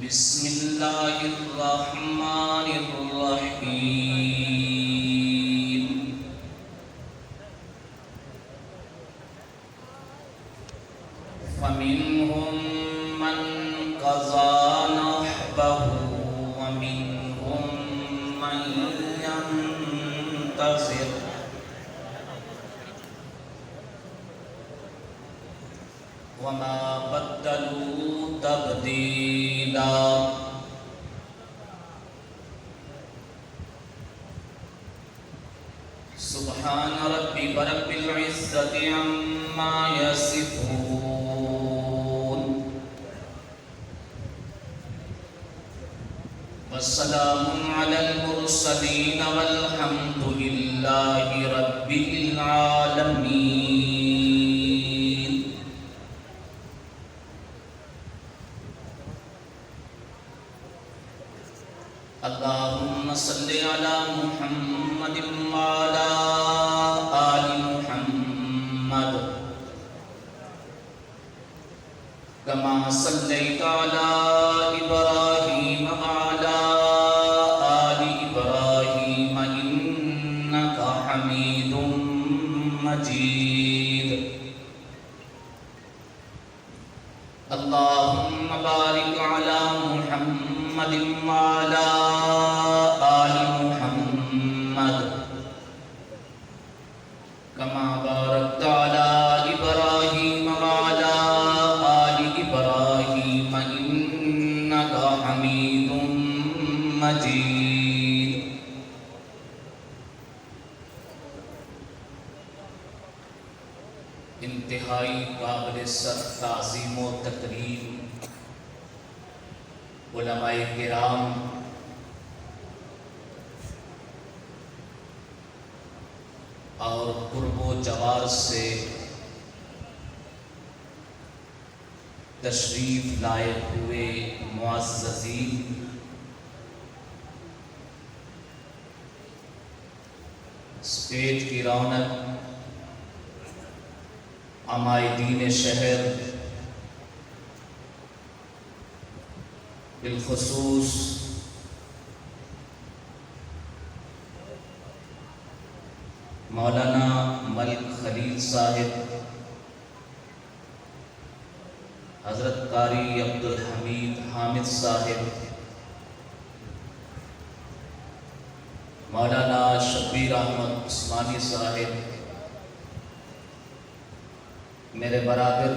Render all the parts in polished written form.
بسم الله الرحمن الرحيم فمنهم من قضى نحبه ومنهم من ينتظر وما بدلوا تبديلا سبحان ربك رب العزة عما يصفون والسلام على المرسلين والحمد لله رب العالمين اللهم صل على محمد وعلى آل محمد كما صليت على إبراهيم وعلى آل إبراهيم إنك حميد مجيد اللهم بارك على محمد وعلى آل محمد كما باركت على إبراهيم وعلى آل إبراهيم إنك حميد مجيد انتہائی قابل تعظیم و تکریم علماء کرام اور قرب و جوار سے تشریف لائے ہوئے معززین، اسٹیج کی رونق عمائدین شہر، بالخصوص مولانا ملک خلیل صاحب، حضرت قاری عبدالحمید حامد صاحب، مولانا شبیر احمد عثمانی صاحب، میرے برادر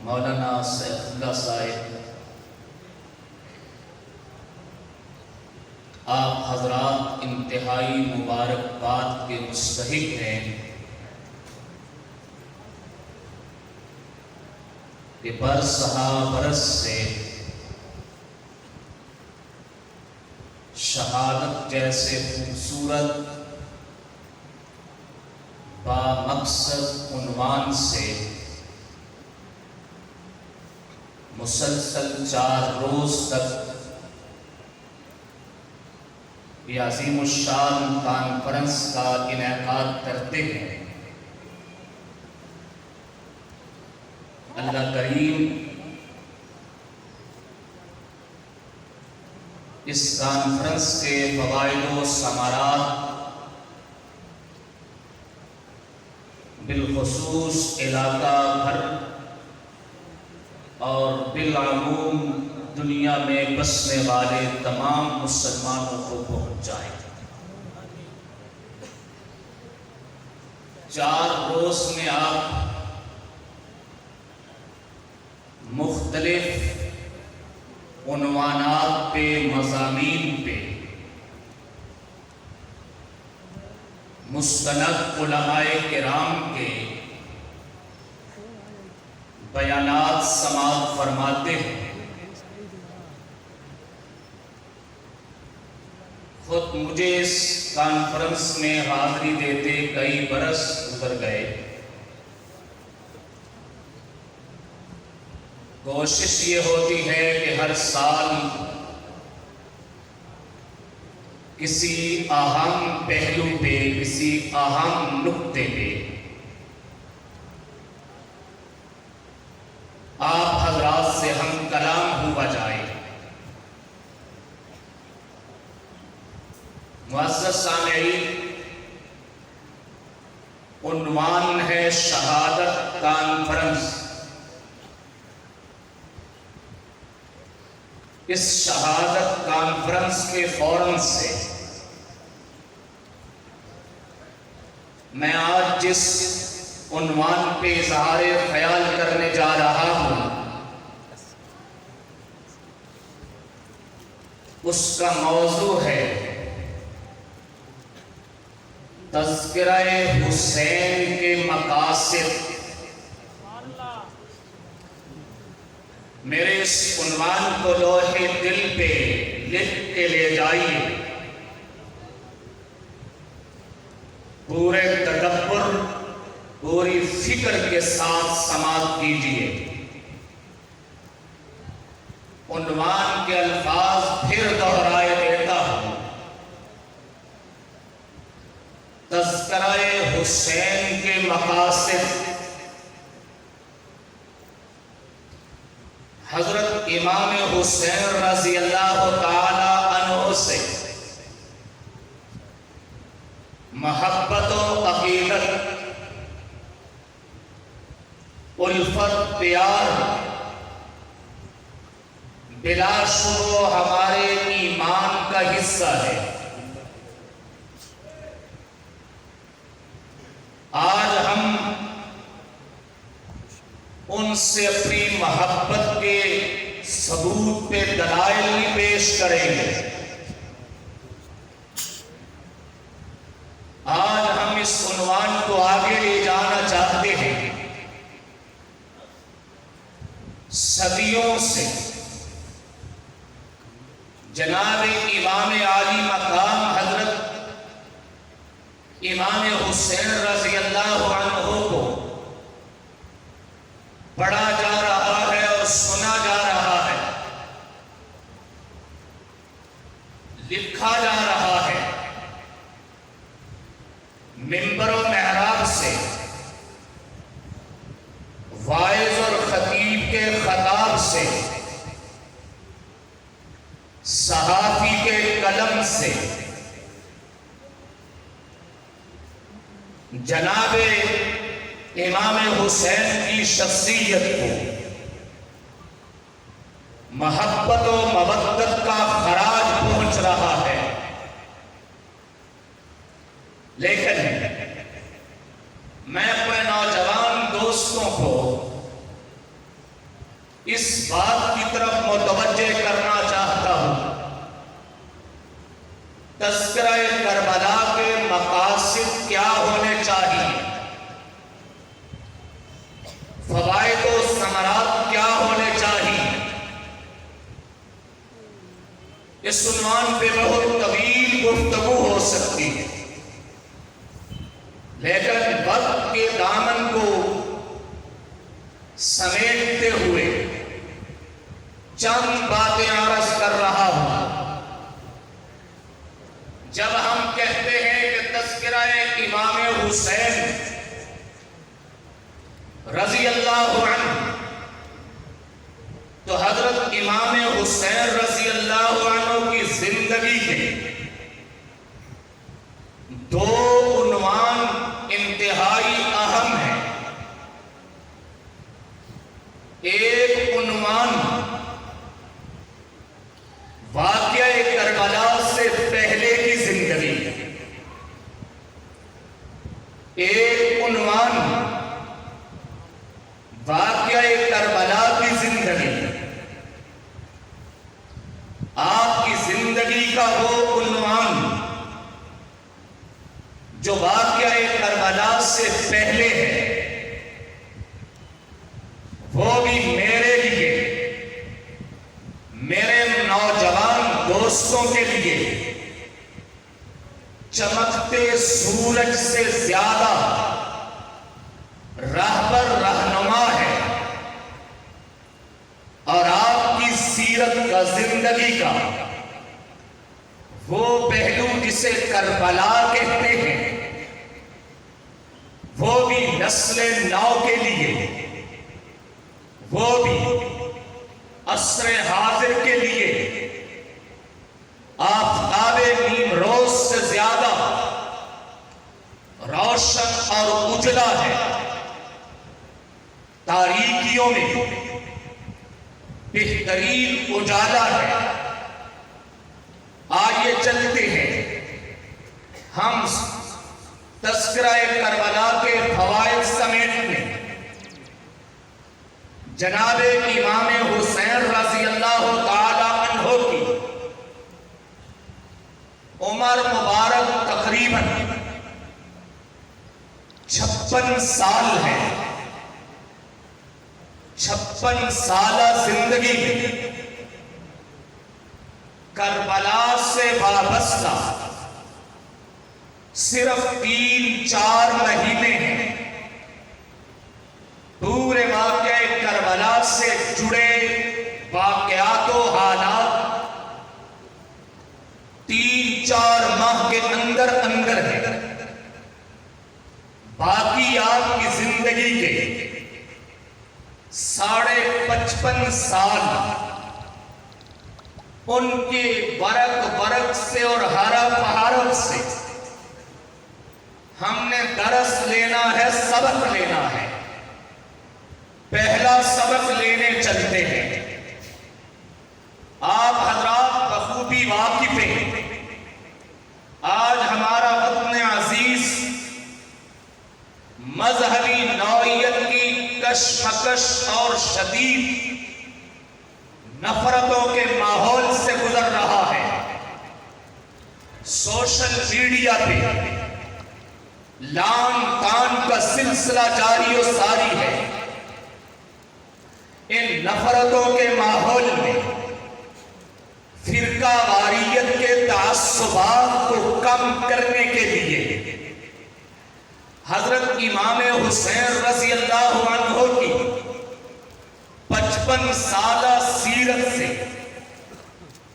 مولانا سیف اللہ صاحب، آپ حضرات انتہائی مبارکباد کے مستحق ہیں کہ برسہا برس سے شہادت جیسے خوبصورت با مقصد عنوان سے مسلسل 4 روز تک یہ عظیم الشان کانفرنس کا انعقاد کرتے ہیں۔ اللہ کریم اس کانفرنس کے فوائد و ثمرات بالخصوص علاقہ بھر اور بالعموم دنیا میں بسنے والے تمام مسلمانوں کو پہنچ جائے۔ 4 روز میں آپ مختلف عنوانات پہ، مضامین پہ مستند علماء کرام کے بیانات سماعت فرماتے ہیں۔ خود مجھے اس کانفرنس میں حاضری دیتے کئی برس گزر گئے۔ کوشش یہ ہوتی ہے کہ ہر سال کسی اہم پہلو پہ، کسی اہم نکتے پہ آپ حضرات سے ہم کلام ہوا جائے، سامعین، عنوان ہے شہادت کانفرنس۔ اس شہادت کانفرنس کے فوراً سے میں آج جس عنوان پہ اظہار خیال کرنے جا رہا ہوں اس کا موضوع ہے تذکرہ حسین کے مقاصد۔ میرے اس عنوان کو لوح دل پہ لکھ کے لے جائیے، پورے تدبر پوری فکر کے ساتھ سماعت کیجیے۔ عنوان کے الفاظ پھر دہرائے دیتا ہوں، تذکرہ حسین کے مقاصد۔ حضرت امام حسین رضی اللہ تعالی عنہ سے محبت و عقیدت، الفت، پیار بلا شبہ ہمارے ایمان کا حصہ ہے۔ آج ہم ان سے اپنی محبت کے ثبوت پہ دلائل بھی پیش کریں گے۔ آج ہم اس عنوان کو آگے لے جانا چاہتے ہیں۔ صدیوں سے جناب امام عالی مقام حضرت امام حسین رضی اللہ عنہ کو پڑھا جا رہا ہے اور سنا جا رہا ہے، لکھا جا رہا ہے۔ منبر و محراب سے واعظ اور خطیب کے خطاب سے، صحافی کے قلم سے جناب امام حسین کی شخصیت کو محبت و مودت کا خراج پہنچ رہا ہے۔ لیکن میں اپنے نوجوان دوستوں کو اس بات کی طرف متوجہ کرنا چاہتا ہوں، تذکرہ کربلا کے مقاصد کیا ہونے چاہیے، فوائد و ثمرات کیا ہونے چاہیے۔ اس عنوان پہ بہت طویل گفتگو ہو سکتی ہے، لیکن وقت کے دامن کو سمیٹتے ہوئے چند باتیں عرض کر رہا ہوں۔ جب ہم کہتے ہیں کہ تذکرہ امام حسین رضی اللہ عنہ، تو حضرت امام حسین رضی اللہ عنہ کی زندگی کے دو عنوان انتہائی اہم ہیں۔ ایک عنوان واقعہ کربلا سے پہلے کی زندگی، ایک عنوان واقعہ کربلا کی زندگی۔ آپ کی زندگی کا وہ عنوان جو واقعہ کربلا سے پہلے ہے، وہ بھی میرے لیے، میرے نوجوان دوستوں کے لیے چمکتے سورج سے زیادہ رہبر رہنما ہے، اور آپ کی سیرت کا، زندگی کا وہ پہلو جسے کربلا کہتے ہیں، وہ بھی نسل نو کے لیے، وہ بھی عصر حاضر کے لیے آفتاب نیم روز سے زیادہ روشنیوں میں بہترین اجالا ہے۔ آئیے چلتے ہیں ہم تذکرہ کربلا کے فوائد سمیٹنے جناب امام حسین رضی اللہ تعالی عنہ کی عمر مبارک تقریباً 56 سال ہے۔ 56 سالہ زندگی میں کربلا سے وابستہ صرف 3-4 مہینے ہیں۔ پورے واقعہ کربلا سے جڑے واقعات و حالات 3-4 ماہ کے اندر ہے۔ باقی آپ کی زندگی کے 55.5 سال ان کے برق سے اور حرف سے ہم نے درس لینا ہے، سبق لینا ہے۔ پہلا سبق لینے چلتے ہیں۔ آپ حضرات بخوبی واقف ہیں، آج ہمارا وطن عزیز مذہبی نوعیت کی کشمکش اور شدید نفرتوں کے ماحول سے گزر رہا ہے۔ سوشل میڈیا پہ لعن طعن کا سلسلہ جاری و ساری ہے۔ ان نفرتوں کے ماحول میں فرقہ واریت کے تعصبات کو کم کرنے کے لیے حضرت امام حسین رضی اللہ عنہ کی 55 سالہ سیرت سے،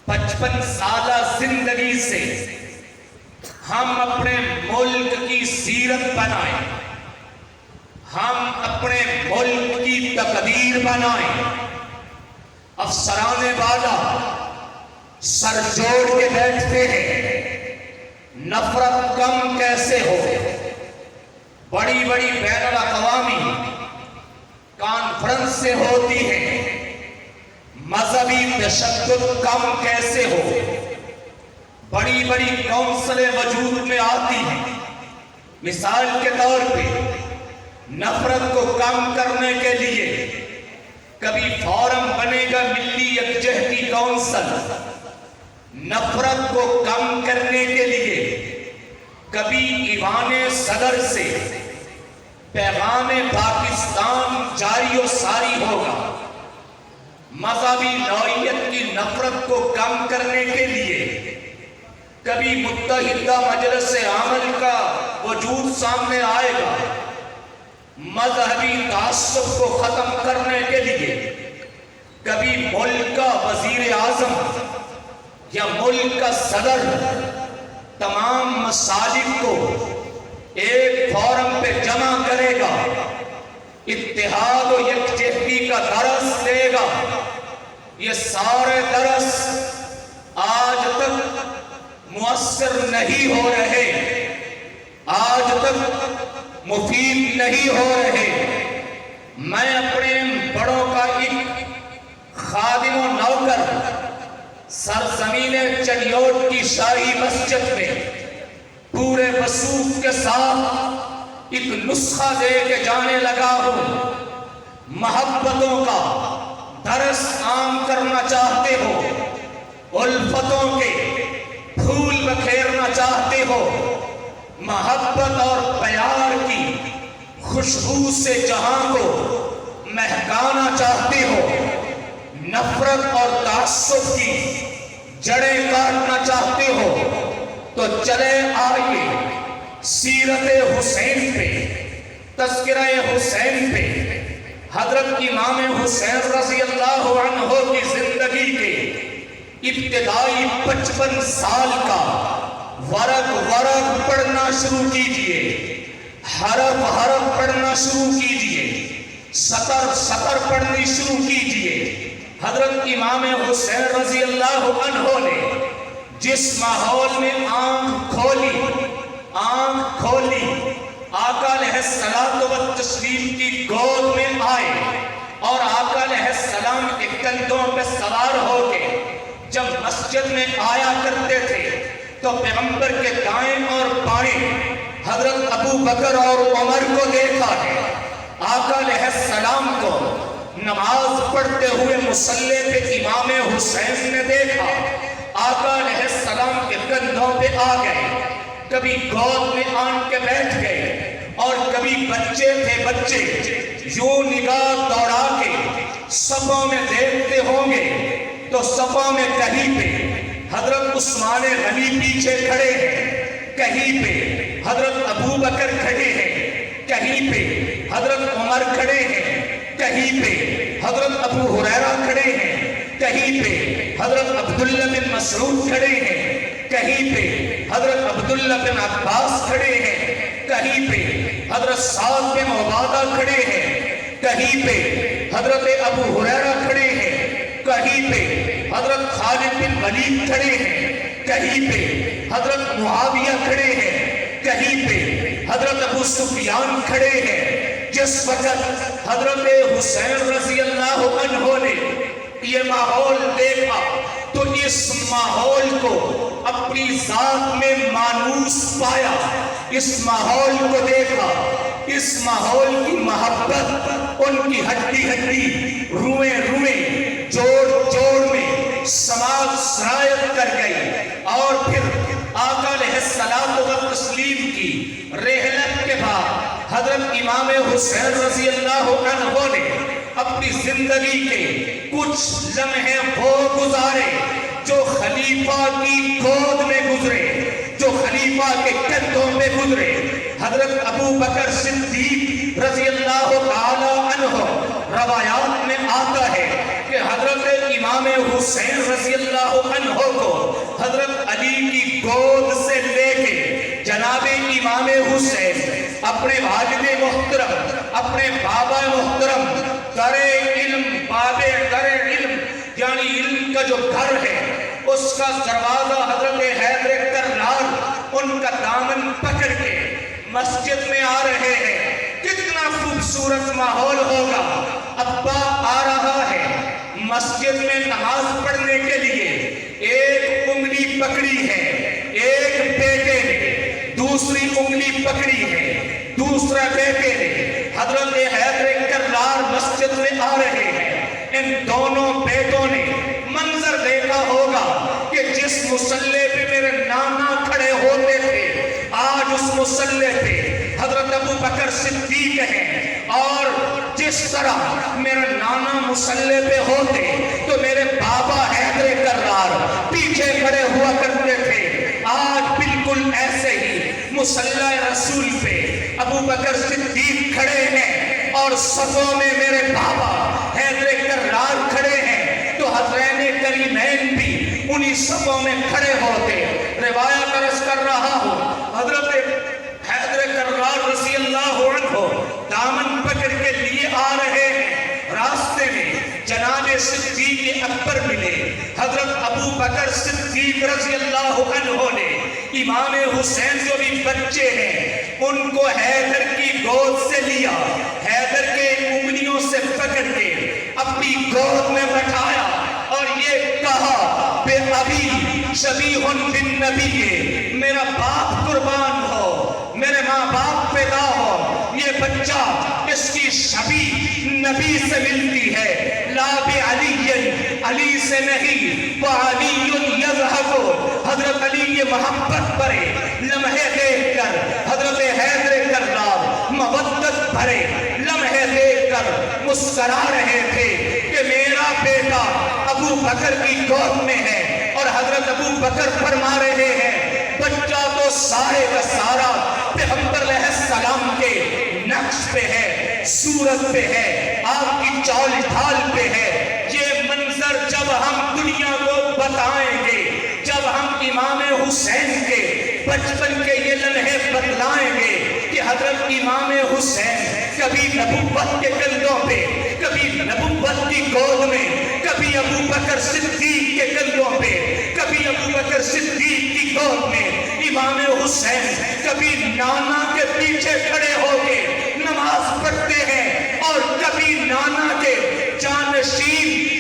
55 سالہ زندگی سے ہم اپنے ملک کی سیرت بنائیں، ہم اپنے ملک کی تقدیر بنائیں۔ افسرانے والا سر جوڑ کے بیٹھتے ہیں، نفرت کم کیسے ہو؟ بڑی بڑی بین الاقوامی کانفرنس سے ہوتی ہیں، مذہبی تشدد کم کیسے ہو؟ بڑی بڑی کونسلیں وجود میں آتی ہیں۔ مثال کے طور پہ نفرت کو کم کرنے کے لیے کبھی فورم بنے گا ملی یکجہتی کونسل، نفرت کو کم کرنے کے لیے کبھی ایوان صدر سے پیغام پاکستان جاری و ساری ہوگا۔ مذہبی نوعیت کی نفرت کو کم کرنے کے لیے کبھی متحدہ مجلس عمل کا وجود سامنے آئے گا۔ مذہبی تعصب کو ختم کرنے کے لیے کبھی ملک کا وزیر اعظم یا ملک کا صدر تمام مسالک کو ایک فورم پہ جمع کرے گا، اتحاد و یکجہتی کا درس دے گا۔ یہ سارے درس آج تک مؤثر نہیں ہو رہے، آج تک مفید نہیں ہو رہے۔ میں اپنے بڑوں کا ایک خادم و نوکر سرزمین چنیوٹ کی شاہی مسجد میں پورے وثوق کے ساتھ ایک نسخہ دے کے جانے لگا ہوں۔ محبتوں کا درس عام کرنا چاہتے ہو، الفتوں کے پھول بکھیرنا چاہتے ہو، محبت اور پیار کی خوشبو سے جہاں کو مہکانا چاہتے ہو، نفرت اور تعصب کی جڑیں کاٹنا چاہتے ہو، تو چلے آئیے سیرت حسین پہ، تذکرہ حسین پہ، حضرت امام حسین رضی اللہ عنہ کی زندگی کے ابتدائی 55 سال کا ورق پڑھنا شروع کیجئے، حرف حرف پڑھنا شروع کیجئے، سطر پڑھنی شروع کیجئے۔ حضرت امام حسین رضی اللہ عنہ نے جس ماحول میں آنکھ کھولی، آقا علیہ الصلوۃ والتسلیم کی گود میں آئے اور آقا علیہ السلام کے کندھوں پہ سوار ہو کے جب مسجد میں آیا کرتے تھے تو پیغمبر کے دائیں اور بائیں حضرت ابو بکر اور عمر کو دیکھا ہے، آقا علیہ السلام کو نماز پڑھتے ہوئے مصلی پہ امام حسین نے دیکھا، آقا علیہ السلام کے کندھوں پہ آ گئے، کبھی گود میں آن کے بیٹھ گئے، اور کبھی بچے تھے بچے یوں نگاہ دوڑا کے صفوں میں دیکھتے ہوں گے تو صفوں میں کہیں پہ حضرت عثمان غنی پیچھے کھڑے ہیں، کہیں پہ حضرت ابو بکر کھڑے ہیں، کہیں پہ حضرت عمر کھڑے ہیں، کہیں پہ حضرت ابو ہریرہ کھڑے ہیں، کہیں پہ حضرت عبداللہ بن مسعود کھڑے ہیں، کہیں پہ حضرت عبداللہ بن عباس کھڑے ہیں، کہیں پہ حضرت سعد بن عبادہ کھڑے ہیں، کہیں پہ حضرت ابو ہریرہ کھڑے ہیں، کہیں پہ حضرت خالد بن ولید کھڑے ہیں، کہیں پہ حضرت معاویہ کھڑے ہیں، کہیں پہ حضرت ابو سفیان کھڑے ہیں۔ جس وقت حضرت حسین رضی اللہ عنہ نے یہ ماحول دیکھا تو اس ماحول کو اپنی ذات میں مانوس پایا، اس ماحول کو دیکھا، اس ماحول کی محبت ان کی ہڈی ہڈی روئیں روئیں جوڑ جوڑ میں سماج سرایت کر گئی، اور پھر آقا علیہ السلام و تسلیم کی رحلت کے بعد حضرت امام حسین رضی اللہ عنہ نے اپنی زندگی کے کچھ لمحے وہ گزارے جو خلیفہ کی گود میں گزرے، جو خلیفہ کے کندھوں میں گزرے۔ حضرت ابو بکر صدیق رضی اللہ تعالی عنہ روایات میں آتا ہے کہ حضرت امام حسین رضی اللہ عنہ کو حضرت علی کی گود سے لے کے جناب امام حسین اپنے والد محترم، اپنے بابا محترم، در علم، باب در علم یعنی علم کا جو گھر ہے اس کا دروازہ حضرت حیدر کرار ان کا دامن پکڑ کے مسجد میں آ رہے ہیں۔ کتنا خوبصورت ماحول ہوگا، ابا آ رہا ہے مسجد میں نماز پڑھنے کے لیے، ایک انگلی پکڑی ہے ایک بیٹے نے، دوسری انگلی پکڑی ہے دوسرا بیٹے نے، حضرت حیدر کرار مسجد میں آ رہے ہیں۔ ان دونوں بیٹوں نے منظر دیکھا ہوگا کہ جس مصلی پہ میرے نانا کھڑے ہوتے تھے آج اس مصلی پہ حضرت ابو بکر صدیق ہیں، اور جس طرح میرا نانا مصلی پہ ہوتے تو میرے بابا حیدر کرار پیچھے کھڑے ہوا کرتے تھے، آج بالکل ایسے ہی مصلی رسول پہ ابو بکر صدیق کھڑے ہیں اور صفوں میں میرے بابا حیدر کرار کھڑے ہیں، تو حضرین کریمین بھی انہی صفوں میں کھڑے ہوتے۔ روایت عرض کر رہا ہوں، حضرت حیدر کرار رضی اللہ عنہ دامن پکڑ کے لیے آ رہے ہیں، راستے میں جناب صدیق اکبر ملے، حضرت ابو بکر صدیق رضی اللہ عنہ نے امام حسین جو بھی بچے ہیں ان کو حیدر کی گود سے لیا، حیدر کے انگلیوں سے پکڑ کے اپنی گود میں بٹھایا اور یہ کہا بے ابی شبیہ بالنبی، میرا باپ قربان ہو، میرے ماں باپ پیدا ہو، یہ بچہ اس کی شبیہ نبی سے ملتی ہے، لا بعلی، علی سے نہیں، وعلی یذہب، حضرت علی یہ محبت بھرے لمحے دیکھ کر حضرت حیدر کرار مودت بھرے لمحے دیکھ کر مسکرا رہے تھے کہ میرا بیٹا ابو بکر کی گود میں ہے، اور حضرت ابو بکر فرما رہے ہیں بچہ تو سارے کا سارا پیغمبر علیہ السلام کے نقش پہ ہے، صورت پہ ہے، آپ کی چال ڈھال پہ ہے۔ یہ منظر جب ہم دنیا کو بتائیں گے، جب ہم امام حسین کے بچپن کے یہ لمحے بتلائیں گے کہ حضرت امام حسین کبھی نبوت کے کندھوں پہ، کبھی نبوت کی گود میں، کبھی ابو بکر صدیق کے کندھوں پہ، کبھی ابو بکر صدیق کی گود میں، امام حسین کبھی نانا کے پیچھے کھڑے ہو کے نماز پڑھتے ہیں اور کبھی نانا کے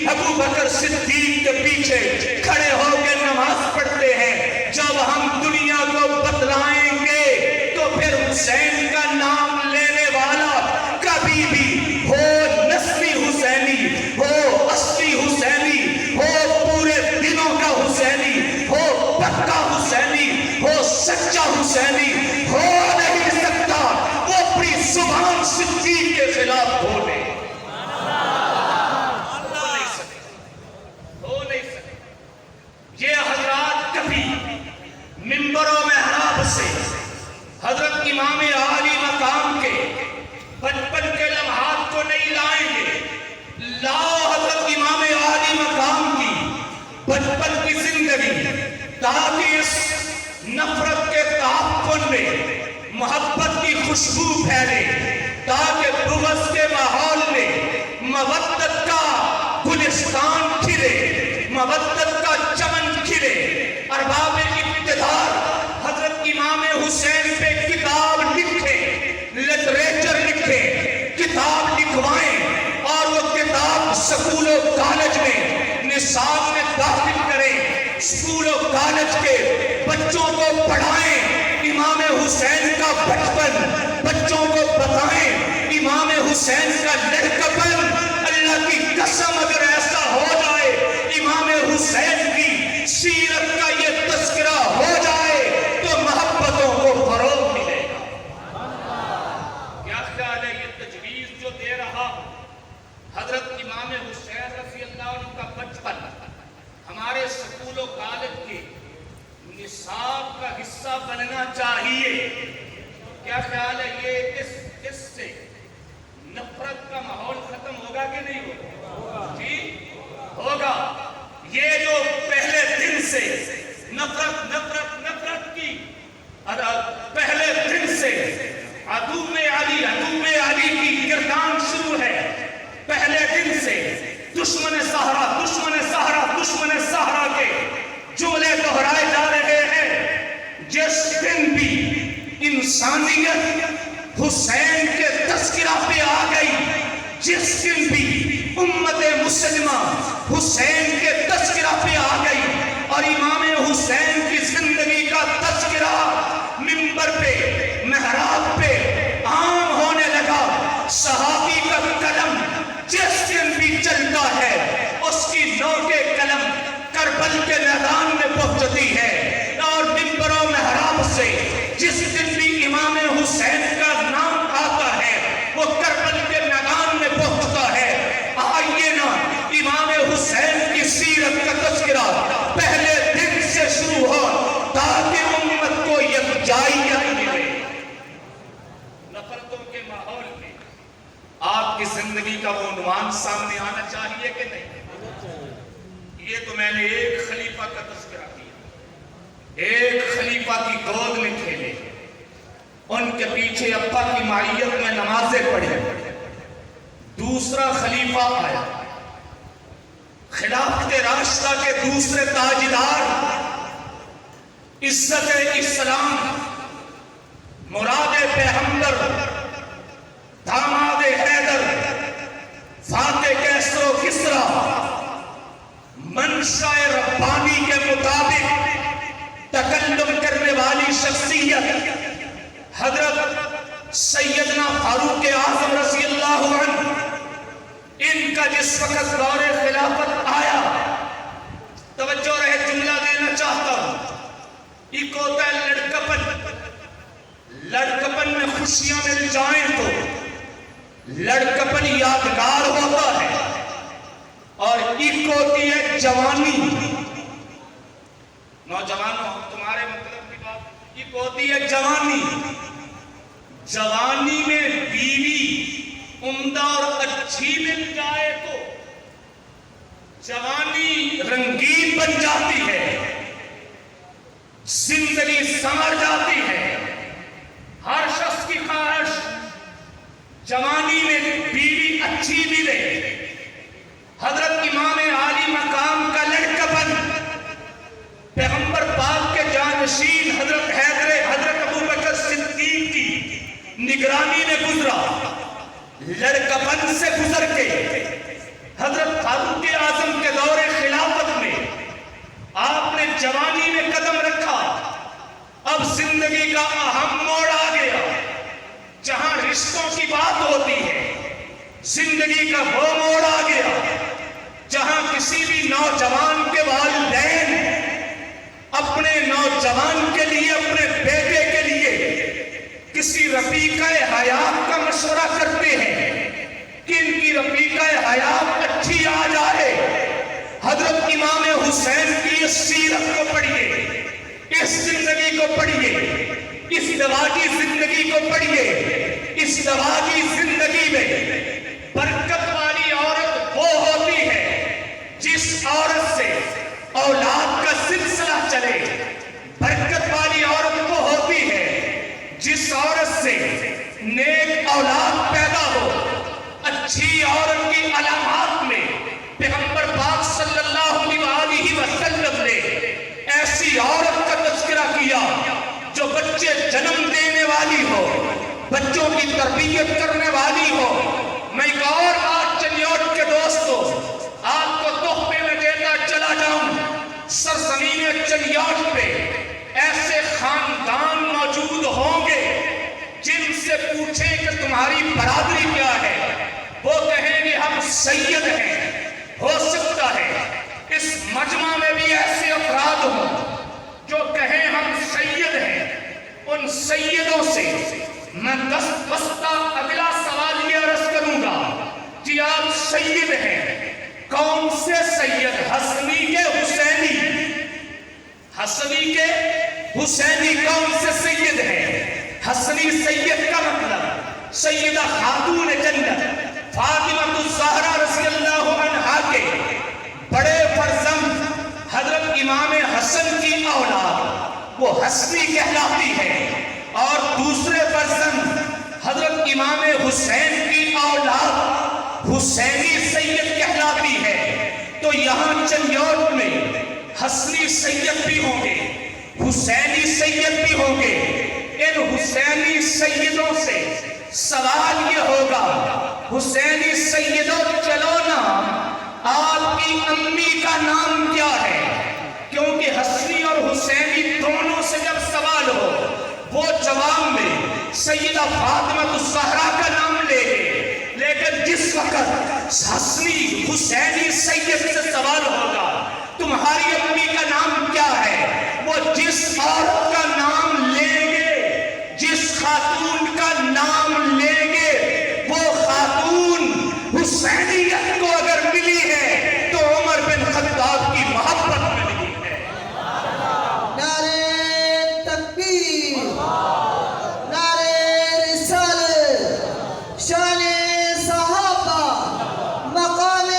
ابو بکر صدیق کے پیچھے کھڑے ہو کے نماز پڑھتے ہیں. جب ہم دنیا کو بتلائیں گے تو پھر حسین کا نام لینے والا کبھی بھی ہو نسلی حسینی، ہو اصلی حسینی، ہو پورے دنوں کا حسینی، ہو پکا حسینی، ہو سچا حسینی ہو نہیں سکتا. وہ اپنی زبان صدیق کے خلاف بولے ہو نہیں سکتے. یہ حضرات کبھی منبر و محراب سے حضرت امام عالی مقام کے بچپن کے لمحات کو نہیں لائیں گے. لاؤ حضرت امام عالی مقام کی بچپن کی زندگی، تاکہ اس نفرت کے تعفن میں محبت کی خوشبو پھیلے، تاکہ بغض کے ماحول میں مودت کا گلستان کھلے، مودت کا چمن کھلے. ارباب اقتدار حضرت امام حسین پہ کتاب لکھیں، لٹریچر لکھیں، کتاب لکھوائیں اور وہ کتاب سکول و کالج میں نصاب میں داخل کریں. سکول و کالج کے بچوں کو پڑھائیں امام حسین کا بچپن، بچوں کو بتائیں امام حسین کا لڑکپن. اللہ کی قسم اگر ایسا ہو جائے، امام حسین کی سیرت کا یہ تذکرہ ہو جائے تو محبتوں کو فروغ ملے گا. کیا خیال ہے یہ تجویز جو دے رہا حضرت امام حسین رضی اللہ عنہ کا بچپن ہمارے سکول و کالج کے نصاب کا حصہ بننا چاہیے؟ کیا خیال ہے یہ اس سے نفرت کا ماحول ختم ہوگا کہ نہیں ہوگا؟ جی ہوگا. یہ جو پہلے دن سے نفرت نفرت نفرت کی پہلے دن سے عدو علی کی گردان شروع ہے. پہلے دن سے دشمن سہرا کے جملے دہرائے جا رہے ہیں. جس دن بھی انسانیت حسین کے تذکرہ پہ آ گئی، جس دن بھی امت مسلمہ حسین کے تذکرہ پہ آ گئی اور امام حسین کی زندگی کا تذکرہ منبر پہ محراب پہ عام ہونے لگا، صحابی کا قلم جس دن بھی چلتا ہے اس کی نوکے قلم کربل کے میدان میں پہنچتی ہے. اور منبر و محراب سے جس دن بھی امام حسین کا نام آتا ہے وہ کربل کے میدان میں پہنچتا ہے. آئیے نا امام حسین کی سیرت کا تذکرہ پہلے دن سے شروع ہو تاکہ امت کو یکجائیت ملے. نفرتوں کے ماحول میں آپ کی زندگی کا وہ عنوان سامنے آنا چاہیے کہ نہیں؟ یہ تو میں نے ایک خلیفہ کا تذکرہ کیا، ایک خلیفہ کی گود میں کھیلے، ان کے پیچھے ابا کی معیت میں نمازیں پڑھی. دوسرا خلیفہ آیا، خلافت راشدہ کے دوسرے تاجدار، عزت اسلام، مراد پیغمبر، داماد حیدر، فاتح کیسر و کسرا، منشاء ربانی کے مطابق تکلم کرنے والی شخصیت حضرت سیدنا فاروق اعظم رضی اللہ عنہ. ان کا جس وقت دور خلافت آیا، توجہ رہے جملہ دینا چاہتا ہوں، ایک ہوتا ہے لڑکپن میں خوشیاں مل جائیں تو لڑکپن یادگار ہوتا ہے، اور ایک ہوتی ہے جوانی. نوجوانوں تمہارے مطلب کی بات، ایک ہوتی ہے جوانی. جوانی میں بیوی عمدہ اور اچھی مل جائے تو جوانی رنگین بن جاتی ہے، زندگی سنور جاتی ہے. ہر شخص کی خواہش جوانی میں بیوی اچھی ملے. حضرت امام عالی مقام کا لڑکپن پیغمبر پاک کے جانشین حضرت ابو بکر صدیق کی نگرانی میں گزرا. لڑکپن سے گزر کے حضرت فاروق اعظم زندگی کا وہ موڑ آ گیا جہاں کسی بھی نوجوان کے والدین اپنے نوجوان کے لیے، اپنے بیٹے کے لیے کسی رفیقہ حیات کا مشورہ کرتے ہیں کہ ان کی رفیقہ حیات اچھی آ جائے۔ حضرت امام حسین کی اس سیرت کو پڑھیے، اس زندگی کو پڑھیے، اس دواغی زندگی کو پڑھیے۔ اس دواغی زندگی میں برکت والی عورت وہ ہوتی ہے جس عورت سے اولاد کا سلسلہ چلے۔ برکت والی عورت وہ ہوتی ہے جس عورت سے نیک اولاد پیدا ہو۔ اچھی عورت کی علامات میں پیغمبر پاک صلی اللہ علیہ وسلم نے ایسی عورت کا تذکرہ کیا جو بچے جنم دینے والی ہو، بچوں کی تربیت کرنے والی ہو۔ میں ایک اور بات چنیوٹ کے دوستوں آپ کو تحفے میں دیتا چلا جاؤں۔ سرزمین چنیوٹ پہ ایسے خاندان موجود ہوں گے جن سے پوچھیں کہ تمہاری برادری کیا ہے، وہ کہیں گے ہم سید ہیں۔ ہو سکتا ہے اس مجمع میں بھی ایسے افراد ہوں جو کہیں ہم سید ہیں۔ ان سیدوں سے میں دست بستہ اگلا سوال یہ عرض کروں گا کہ آپ سید ہیں، کون سے سید؟ حسنی کے حسینی؟ حسنی کے حسینی کون سے سید ہیں؟ حسنی سید کا مطلب سیدہ خاتون جنت فاطمہ الزہرا رضی اللہ عنہا کے بڑے فرزند حضرت امام حسن کی اولاد وہ حسنی کہلاتی ہے، اور دوسرے فرزند حضرت امام حسین کی اولاد حسینی سید کہلاتی ہے۔ تو یہاں چنیوٹ میں حسنی سید بھی ہوں گے، حسینی سید بھی ہوں گے۔ ان حسینی سیدوں سے سوال یہ ہوگا، حسینی سیدوں چلو نا آپ کی امی کا نام کیا ہے؟ کیونکہ حسنی اور حسینی دونوں سے جب سوال ہو وہ جواب میں سیدہ فاطمہ الزہرا کا نام لے گے، لیکن جس وقت حسنی حسینی سید سے سوال ہوگا تمہاری امی کا نام کیا ہے، وہ جس عورت کا نام لیں گے، جس خاتون کا نام لیں گے، وہ خاتون حسینیت کو اگر ملی ہے تو عمر بن خطاب کی محبت میں ملی ہے۔ نعرہ تکبیر، نعرہ رسالت، شان صحابہ، مقام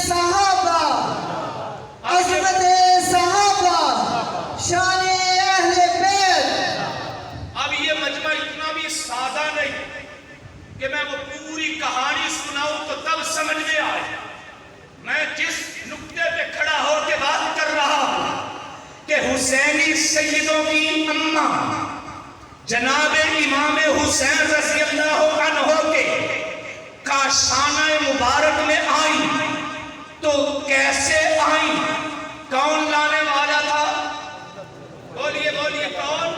صحابہ، عظمت صحابہ، شان اہل بیت۔ اب یہ مجمع اتنا بھی سادہ نہیں کہ میں وہ پوری کہانی سناؤں تو تب سمجھ میں آئے۔ میں جس نقطے پہ کھڑا ہو کے بات کر رہا ہوں کہ حسینی سیدوں کی اماں جناب امام حسین رضی اللہ عنہ کے کاشانہ مبارک میں آئیں تو کیسے آئیں؟ کون لانے والا تھا؟ بولیے بولیے کون؟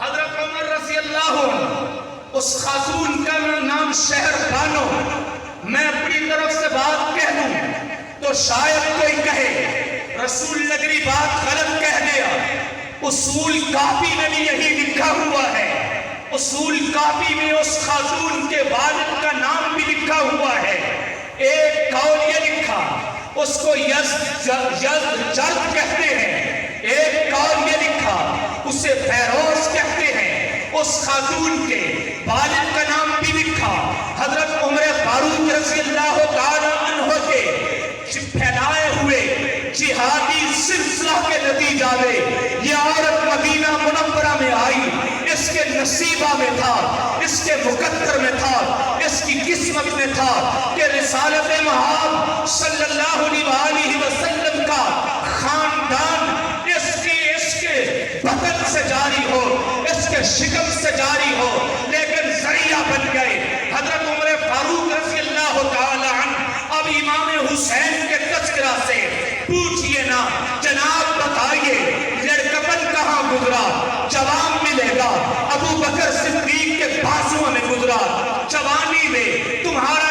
حضرت عمر رضی اللہ عنہ۔ اس خاتون کا نام شہر بانو۔ میں اپنی طرف سے بات کہہ دوں تو شاید کوئی کہے رسول نگری بات غلط کہہ دیا۔ اصول کافی میں بھی یہی لکھا ہوا ہے، اصول کافی میں اس خاتون کے والد کا نام بھی لکھا ہوا ہے۔ ایک قول یہ لکھا اس کو یزجرد کہتے ہیں، ایک قول یہ لکھا اسے فیروز کہتے ہیں۔ اس خاتون کے والد کا نام بھی لکھا حضرت عمر فاروق رضی اللہ تعالی عنہ کے پھیلائے ہوئے جہادی سلسلہ کے نتیجہ میں یہ عورت مدینہ منورہ میں آئی۔ اس کے نصیبہ میں تھا، اس کے مقدر میں تھا، اس کی قسمت میں تھا کہ رسالت محمد صلی اللہ علیہ وسلم کا خاندان اس کے بطن سے جاری ہو، اس کے شکم سے جاری ہو، لیکن ذریعہ بن گئے حضرت عمر فاروق رضی اللہ تعالی عنہ۔ اب امام حسین کے تذکرہ سے پوچھئے نا جناب بتائیے لڑکپن کہاں گزرا؟ جواب ملے گا ابو بکر صدیق کے بازوؤں میں گزرا۔ جوانی میں تمہارا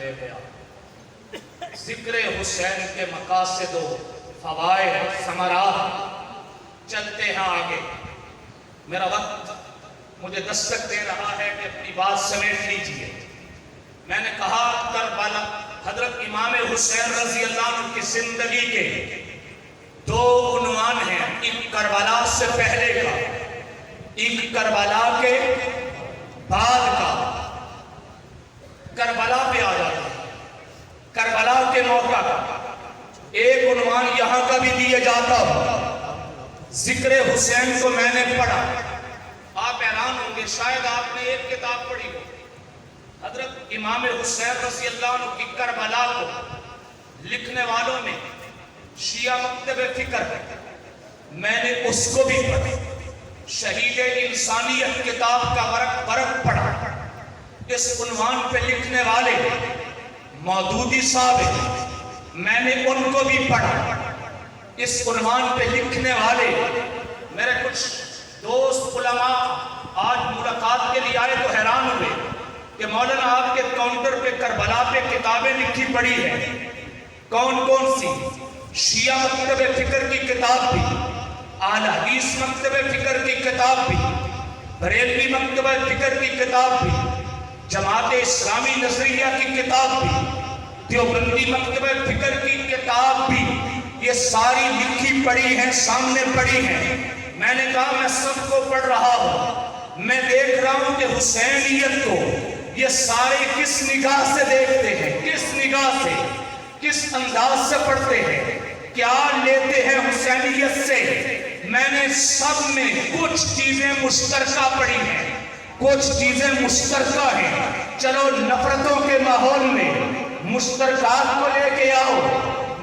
لے گیا. ذکر حسین کے مقاصد و فوائد ثمرات چلتے ہیں آگے. میرا وقت مجھے دستک دے رہا ہے کہ اپنی بات سمیٹ لیجیے. میں نے کہا کربلا حضرت امام حسین رضی اللہ عنہ کی زندگی کے دو عنوان ہیں. ایک کربلا سے پہلے کا, ایک کربلا کے بعد کا. کربلا پہ آ جاتا ہے, کربلا کے موقع کا ایک عنوان یہاں کا بھی دیا جاتا ہو. ذکر حسین کو میں نے پڑھا, آپ حیران ہوں گے, شاید آپ نے ایک کتاب پڑھی ہو. حضرت امام حسین رضی اللہ عنہ کی کربلا کو لکھنے والوں میں شیعہ مکتب فکر ہے, میں نے اس کو بھی پڑھا. شہید انسانیت کتاب کا ورق پڑھا. اس عنوان پہ لکھنے والے مودودی صاحب ہیں, میں نے ان کو بھی پڑھا. اس عنوان پہ لکھنے والے میرے کچھ دوست علماء آج ملاقات کے لیے آئے تو حیران ہوئے کہ مولانا آپ کے کاؤنٹر پہ کربلا پہ کتابیں لکھی پڑی ہیں. کون کون سی؟ شیعہ مکتب فکر کی کتاب بھی, اہل حدیث مکتب فکر کی کتاب بھی, بریلوی مکتب فکر کی کتاب بھی, جماعت اسلامی نظریہ کی کتاب بھی, دیوبندی مکتب فکر کی کتاب بھی. یہ ساری لکھی پڑی ہیں, سامنے پڑی ہیں. میں نے کہا میں سب کو پڑھ رہا ہوں, میں دیکھ رہا ہوں کہ حسینیت کو یہ سارے کس نگاہ سے دیکھتے ہیں, کس نگاہ سے, کس انداز سے پڑھتے ہیں, کیا لیتے ہیں حسینیت سے. میں نے سب میں کچھ چیزیں مشترکہ پڑھی ہیں, کچھ چیزیں مشترکہ ہیں. چلو نفرتوں کے ماحول میں مشترکات کو لے کے آؤ,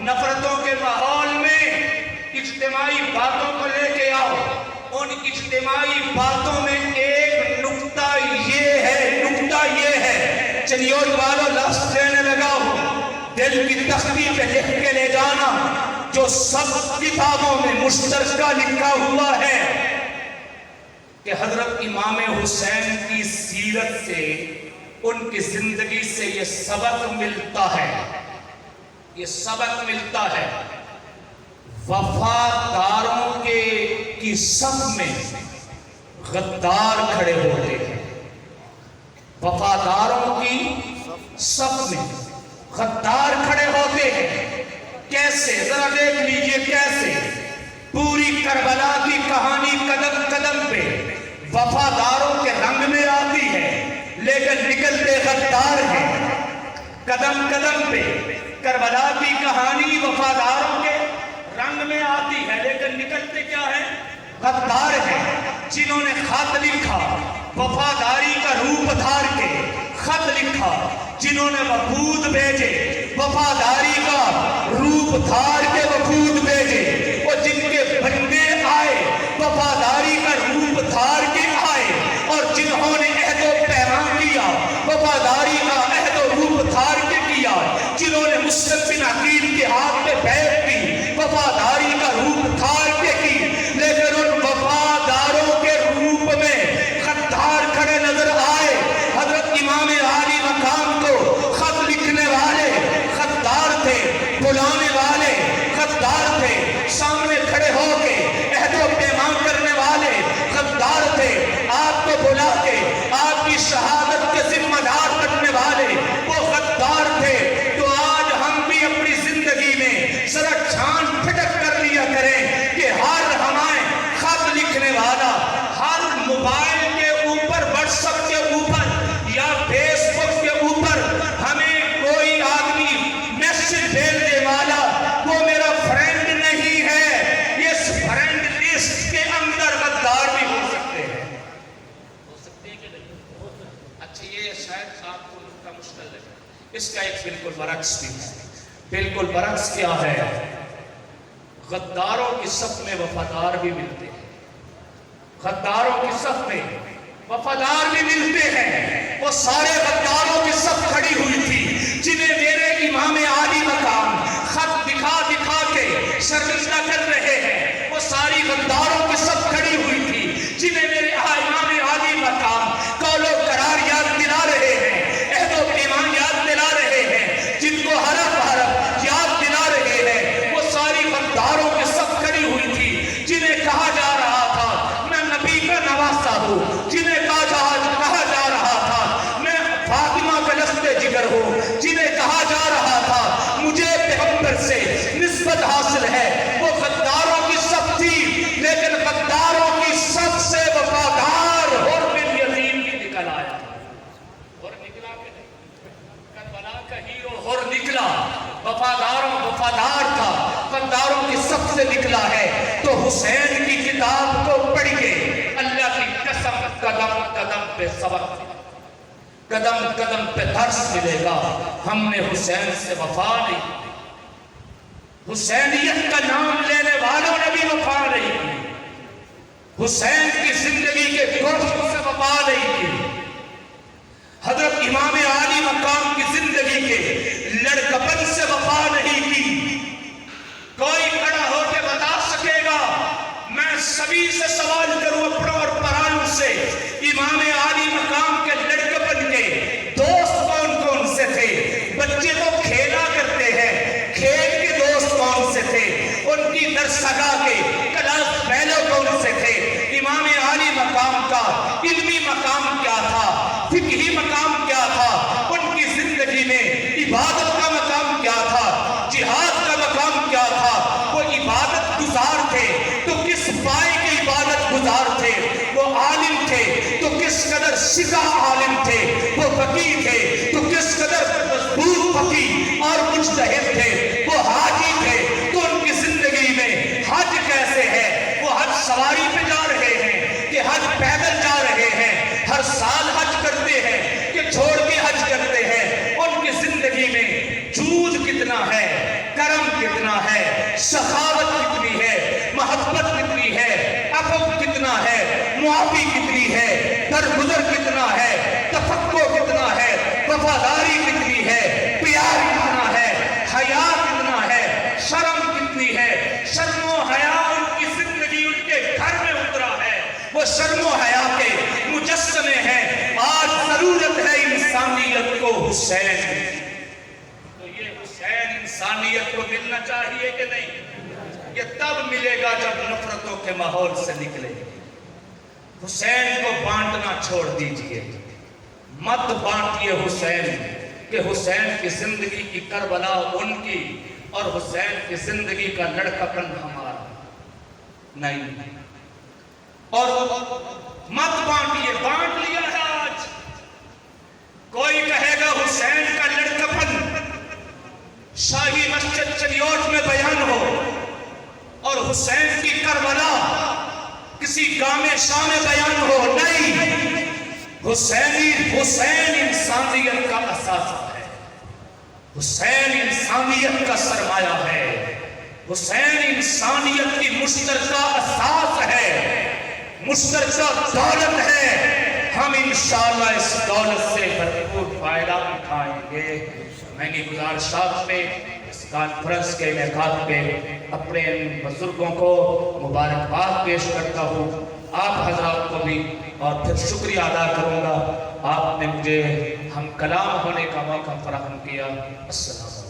نفرتوں کے ماحول میں اجتماعی باتوں کو لے کے آؤ. ان اجتماعی باتوں میں ایک نکتہ یہ ہے, چنیوٹ والوں لفظ دینے لگا ہوں, دل کی تختی پہ لکھ کے لے جانا, جو سب کتابوں میں مشترکہ لکھا ہوا ہے کہ حضرت امام حسین کی سیرت سے, ان کی زندگی سے یہ سبق ملتا ہے, یہ سبق ملتا ہے. وفاداروں کی صف میں غدار کھڑے ہوتے ہیں, وفاداروں کی صف میں غدار کھڑے ہوتے ہیں. کیسے؟ ذرا دیکھ لیجئے کیسے. پوری کربلا کی کہانی قدم قدم پہ وفاداروں کے رنگ میں آتی ہے, لیکن نکلتے غدار ہیں. قدم قدم پہ کربلا کی کہانی وفاداروں کے رنگ میں آتی ہے, لیکن نکلتے کیا ہے؟ غدار ہیں. جنہوں نے خط لکھا وفاداری کا روپ دھار کے خط لکھا, جنہوں نے وفود بھیجے وفاداری کا روپ دھار کے وفود بھیجے, اور جن کے بندے آئے وفاداری کا روپ دھار کے آئے, اور جنہوں نے عہد و پیمان کیا وفاداری کا عہد و روپ دھار کے کیا, جنہوں نے مسلم بن عقیل کے ہاتھ پہ بیعت کی وفاداری کا روپ دھار کے کی. لیکن ان وفاداروں کے روپ میں غدار کھڑے نظر آئے. حضرت امام عالی مقام کو خط لکھنے والے غدار تھے, بلانے والے غدار تھے, سامنے کھڑے ہو کے عہد و پیمان کرنے والے غدار تھے, آپ کو بلا کے آپ کی شہادت کے ذمہ دار بننے والے وہ غدار تھے. تو آج ہم بھی اپنی زندگی میں ذرا چھان پھٹک کر لیا کریں کہ ہر ہمیں خط لکھنے والا, ہر موبائل کے اوپر, واٹس ایپ کے اوپر یا فیس بک کے اوپر ہمیں کوئی آدمی میسج بھیجنے والا وہ میرا فرینڈ نہیں ہے. اس فرینڈ لسٹ کے اندر غدار بھی ہو سکتے ہیں, ہو سکتے ہیں کہ نہیں؟ اچھا یہ شاید آپ کو ان کا مشکل لگے, اس کا ایک بالکل برعکس بھی ہے. بالکل برعکس کیا ہے؟ غداروں کی صف میں وفادار بھی ملتے ہیں, غداروں کی صف میں وفادار بھی ملتے ہیں. وہ سارے غداروں کی صف کھڑی ہوئی تھی جنہیں میرے امام عالی مقام خط دکھا دکھا کے شرمندہ کر رہے ہیں. وہ ساری غداروں کی صف کھڑی ہوئی تھی جنہیں میرے امام عالی مقام قول و قرار یاد دلا رہے ہیں, عہد و پیمان یاد دلا رہے ہیں, نسبت حاصل ہے وہ غداروں کی صف تھی، لیکن غداروں کی صف سے وفادار حر بن یزید بھی نکل آیا۔ حر نکلا کہ نہیں؟ کربلا کا ہیرو حر نکلا، وفادار تھا، غداروں کی صف سے نکلا ہے۔ تو حسین کی کتاب کو پڑھیے، اللہ کی قسم قدم قدم پہ سبق، قدم قدم پہ درس ملے گا۔ ہم نے حسین سے وفا نہیں کی، حسینیت کا نام لینے والوں نے بھی وفا نہیں کی، حسین کی زندگی کے گوشت سے وفا نہیں کی، حضرت امام عالی مقام کی زندگی کے لڑکپن سے وفا نہیں کی۔ کوئی کھڑا ہو کے بتا سکے گا؟ میں سبھی سے سوال کروں اپنا اور پرانوں سے، امام عالی مقام کے لڑکپن کے دوست کون کون سے تھے؟ بچے تو کھیلا کرتے ہیں، کھیل کے دوست کون سے تھے؟ ان کی درسگاہ کے کلاس فیلو کون سے تھے؟ امام عالی مقام کا علمی مقام کیا تھا؟ فقہی مقام کیا تھا؟ ان کی زندگی میں عبادت کا مقام کیا تھا؟ جہاد کا مقام کیا تھا؟ وہ عبادت گزار تھے تو کس پائے کے عبادت گزار تھے؟ وہ عالم تھے تو کس قدر شجاع عالم تھے؟ وہ فقیہ تھے تو کس قدر مضبوط فقیہ اور مجتہد تھے؟ وہ حاجی تھے تو ان کی زندگی میں حج کیسے ہے؟ وہ حج سواری پہ جا رہے ہیں کہ حج پیدل جا رہے ہیں؟ ہر سال حج کرتے ہیں کہ چھوڑ کے حج کرتے ہیں؟ ان کی زندگی میں جود کتنا ہے، کرم کتنا ہے، سخاوت کتنی ہے، محبت کتنی ہے، عفو کتنا ہے، معافی کتنی ہے، درگزر کتنا ہے، تفقع کتنا ہے، وفاداری کتنی ہے، پیار کتنا ہے، حیا کتنا ہے، شرم کتنی ہے۔ شرم و حیا ان کی زندگی ان کے گھر میں اترا ہے، وہ شرم و حیا کے مجسمے ہیں۔ آج ضرورت ہے انسانیت کو حسین، تو یہ حسین انسانیت کو ملنا چاہیے کہ نہیں؟ یہ تب ملے گا جب نفرتوں کے ماحول سے نکلے۔ حسین کو بانٹنا چھوڑ دیجئے، مت بانٹیے حسین، کہ حسین کی زندگی کی کربلا ان کی اور حسین کی زندگی کا لڑکپن ہمارا نہیں۔ اور مت بانٹیے، بانٹ لیا ہے آج۔ کوئی کہے گا حسین کا لڑکپن شاہی مسجد چلیوٹ میں بیان ہو اور حسین کی کربلا کسی گام شاہ میں بیان ہو، نہیں۔ حسین انسانیت کا اثاثہ ہے، حسین انسانیت کا سرمایہ ہے، حسین انسانیت کی مشترکہ اساس ہے، مشترکہ دولت ہے۔ ہم انشاءاللہ اس دولت سے بھرپور فائدہ اٹھائیں گے۔ میں نے گزارشات پہ اس کانفرنس کے انعقاد پہ اپنے بزرگوں کو مبارکباد پیش کرتا ہوں، آپ حضرات کو بھی، اور پھر شکریہ ادا کروں گا، آپ نے مجھے ہم کلام ہونے کا موقع فراہم کیا۔ السلام علیکم۔